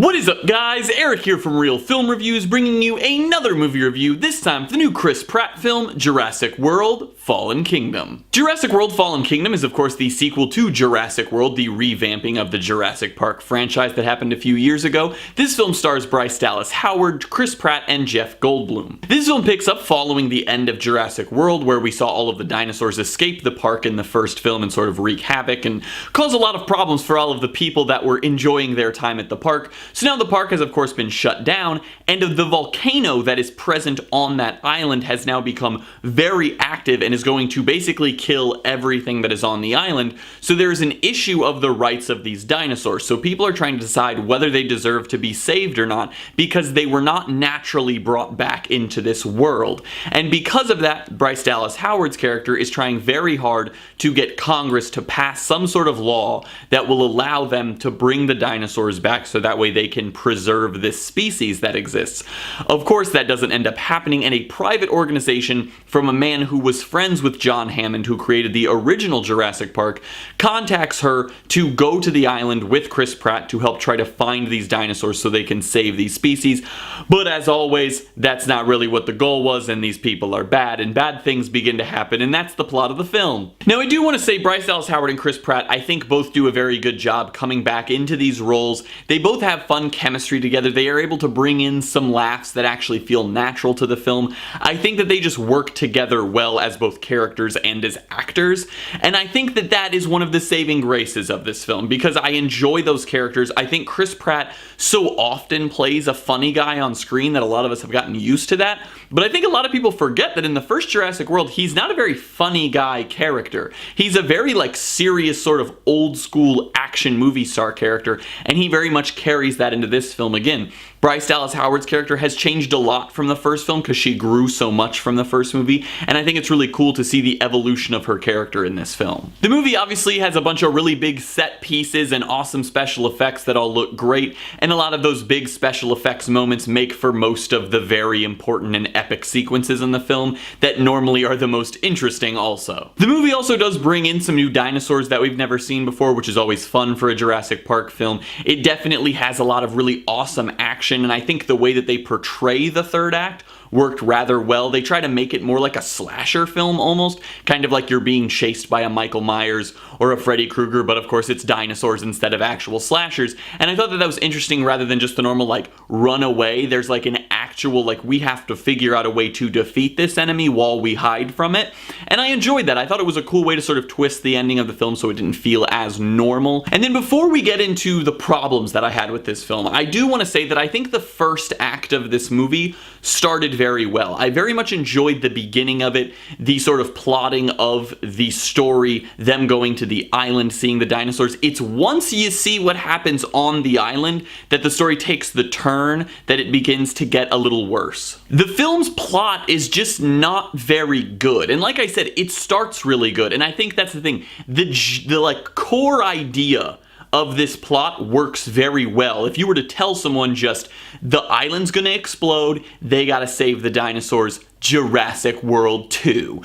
What is up, guys? Eric here from Real Film Reviews, bringing you another movie review, this time for the new Chris Pratt film, Jurassic World Fallen Kingdom. Jurassic World Fallen Kingdom is of course the sequel to Jurassic World, the revamping of the Jurassic Park franchise that happened a few years ago. This film stars Bryce Dallas Howard, Chris Pratt, and Jeff Goldblum. This film picks up following the end of Jurassic World, where we saw all of the dinosaurs escape the park in the first film and sort of wreak havoc and cause a lot of problems for all of the people that were enjoying their time at the park. So now the park has of course been shut down, and the volcano that is present on that island has now become very active and is going to basically kill everything that is on the island. So there's an issue of the rights of these dinosaurs. So people are trying to decide whether they deserve to be saved or not, because they were not naturally brought back into this world. And because of that, Bryce Dallas Howard's character is trying very hard to get Congress to pass some sort of law that will allow them to bring the dinosaurs back, so that way they can preserve this species that exists. Of course, that doesn't end up happening, and a private organization from a man who was friends with John Hammond, who created the original Jurassic Park, contacts her to go to the island with Chris Pratt to help try to find these dinosaurs so they can save these species. But as always, that's not really what the goal was, and these people are bad, and bad things begin to happen, and that's the plot of the film. Now, I do want to say Bryce Dallas Howard and Chris Pratt, I think both do a very good job coming back into these roles. They both have fun chemistry together. They are able to bring in some laughs that actually feel natural to the film. I think that they just work together well as both characters and as actors, and I think that that is one of the saving graces of this film, because I enjoy those characters. I think Chris Pratt so often plays a funny guy on screen that a lot of us have gotten used to that, but I think a lot of people forget that in the first Jurassic World, he's not a very funny guy character. He's a very serious sort of old school action movie star character, and he very much carries that into this film again. Bryce Dallas Howard's character has changed a lot from the first film because she grew so much from the first movie, and I think it's really cool to see the evolution of her character in this film. The movie obviously has a bunch of really big set pieces and awesome special effects that all look great, and a lot of those big special effects moments make for most of the very important and epic sequences in the film that normally are the most interesting also. The movie also does bring in some new dinosaurs that we've never seen before, which is always fun for a Jurassic Park film. It definitely has a lot of really awesome action, and I think the way that they portray the third act worked rather well. They try to make it more like a slasher film almost, kind of like you're being chased by a Michael Myers or a Freddy Krueger, but of course it's dinosaurs instead of actual slashers, and I thought that that was interesting rather than just the normal run away. There's an actual we have to figure out a way to defeat this enemy while we hide from it, and I enjoyed that. I thought it was a cool way to sort of twist the ending of the film so it didn't feel as normal. And then before we get into the problems that I had with this film, I do want to say that I think the first act of this movie started very well. I very much enjoyed the beginning of it, the sort of plotting of the story, them going to the island, seeing the dinosaurs. It's once you see what happens on the island that the story takes the turn that it begins to get a little worse. The film's plot is just not very good, and like I said, it starts really good, and I think that's the thing. The core idea of this plot works very well. If you were to tell someone just, the island's gonna explode, they gotta save the dinosaurs, Jurassic World 2.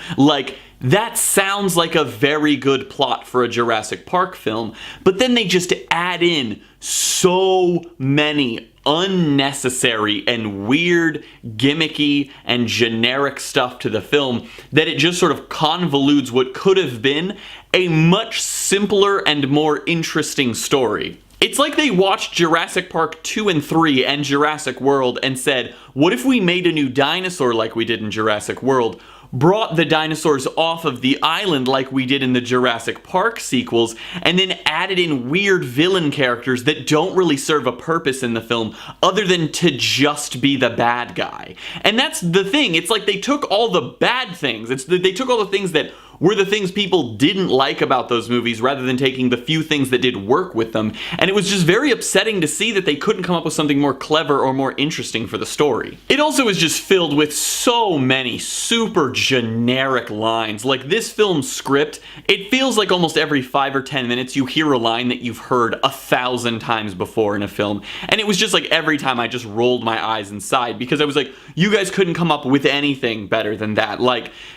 That sounds like a very good plot for a Jurassic Park film, but then they just add in so many unnecessary and weird, gimmicky, and generic stuff to the film that it just sort of convolutes what could have been a much simpler and more interesting story. It's like they watched Jurassic Park 2 and 3 and Jurassic World and said, what if we made a new dinosaur like we did in Jurassic World, brought the dinosaurs off of the island like we did in the Jurassic Park sequels, and then added in weird villain characters that don't really serve a purpose in the film other than to just be the bad guy. And that's the thing. It's like they took all the bad things. They took all the things that were the things people didn't like about those movies rather than taking the few things that did work with them, and it was just very upsetting to see that they couldn't come up with something more clever or more interesting for the story. It also is just filled with so many super generic lines. This film's script, it feels like almost every 5 or 10 minutes you hear a line that you've heard 1,000 times before in a film, and it was just every time I just rolled my eyes and sighed, because I was you guys couldn't come up with anything better than that.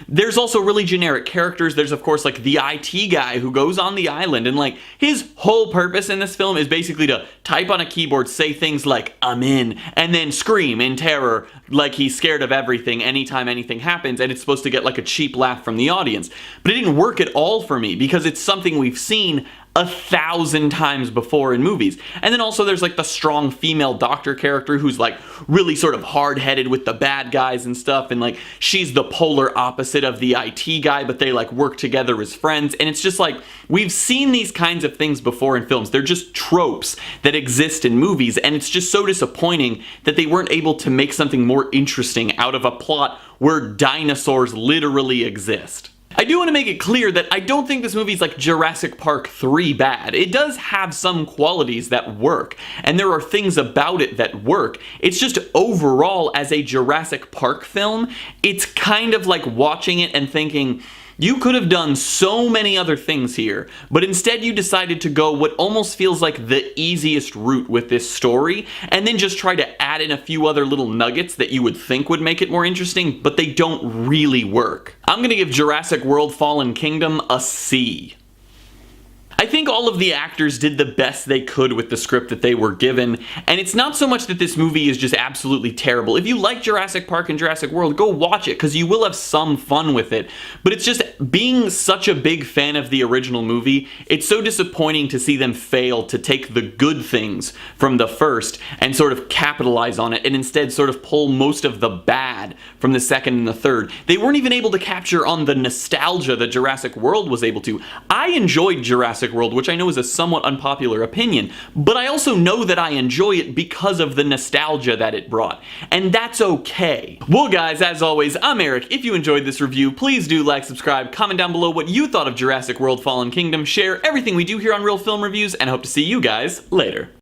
There's also really generic characters characters. There's of course like the IT guy who goes on the island, and like his whole purpose in this film is basically to type on a keyboard, say things like "I'm in," and then scream in terror like he's scared of everything anytime anything happens, and it's supposed to get like a cheap laugh from the audience. But it didn't work at all for me because it's something we've seen 1,000 times before in movies. And then also there's like the strong female doctor character who's like really sort of hard-headed with the bad guys and stuff, and like she's the polar opposite of the IT guy, but they like work together as friends. And it's just like, we've seen these kinds of things before in films. They're just tropes that exist in movies, and it's just so disappointing that they weren't able to make something more interesting out of a plot where dinosaurs literally exist. I do want to make it clear that I don't think this movie's like Jurassic Park 3 bad. It does have some qualities that work, and there are things about it that work. It's just overall, as a Jurassic Park film, it's kind of like watching it and thinking, you could have done so many other things here, but instead you decided to go what almost feels like the easiest route with this story, and then just try to add in a few other little nuggets that you would think would make it more interesting, but they don't really work. I'm gonna give Jurassic World Fallen Kingdom a C. I think all of the actors did the best they could with the script that they were given, and it's not so much that this movie is just absolutely terrible. If you like Jurassic Park and Jurassic World, go watch it, because you will have some fun with it. But it's just, being such a big fan of the original movie, it's so disappointing to see them fail to take the good things from the first and sort of capitalize on it, and instead sort of pull most of the bad from the second and the third. They weren't even able to capture on the nostalgia that Jurassic World was able to. I enjoyed Jurassic World, which I know is a somewhat unpopular opinion, but I also know that I enjoy it because of the nostalgia that it brought, and that's okay. Well guys, as always, I'm Eric. If you enjoyed this review, please do like, subscribe, comment down below what you thought of Jurassic World Fallen Kingdom, share everything we do here on Real Film Reviews, and I hope to see you guys later.